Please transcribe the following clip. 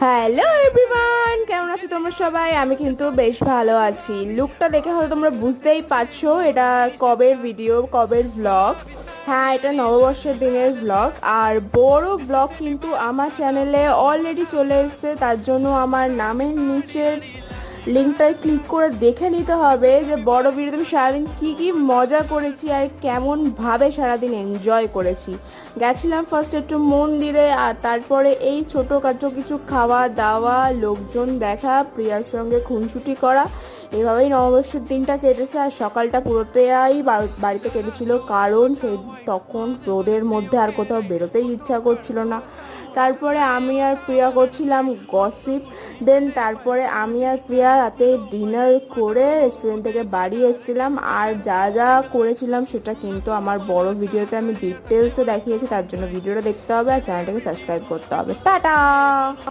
Hello everyone, কেমন আছো তোমরা সবাই? আমি কিন্তু বেশ ভালো আছি। লুকটা দেখে হয়তো তোমরা বুঝতেই পারছো এটা কবের ভিডিও, কবের ব্লগ। হ্যাঁ, এটা নববর্ষের দিনের ব্লগ। আর বড় ব্লগ কিন্তু আমার চ্যানেলে অলরেডি চলে এসেছে, তার জন্য আমার নামের নিচের লিঙ্কটায় ক্লিক করে দেখে নিতে হবে যে বড় ভিডিওতে আমি সারাদিন কী কী মজা করেছি আর কেমনভাবে সারাদিন এনজয় করেছি। গেছিলাম ফার্স্ট একটু মন্দিরে, আর তারপরে এই ছোটোখাটো কিছু খাওয়া দাওয়া, লোকজন দেখা, প্রিয়ার সঙ্গে খুনসুটি করা, এভাবেই নববর্ষের দিনটা কেটেছে। আর সকালটা পুরোটাই বাড়িতে কেটেছিল, কারণ তখন রোদের মধ্যে আর কোথাও বেরোতেই ইচ্ছা করছিল না। তারপরে আমি আর প্রিয়া করছিলাম গসিপ। তারপরে আমি আর প্রিয়া রাতে ডিনার করে রেস্টুরেন্ট থেকে বাড়ি এসেছিলাম। আর যা যা করেছিলাম সেটা কিন্তু আমার বড় ভিডিওতে আমি ডিটেলসে দেখিয়েছি, তার জন্য ভিডিওটা দেখতে হবে আর চ্যানেলটাকে সাবস্ক্রাইব করতে হবে। টাটা।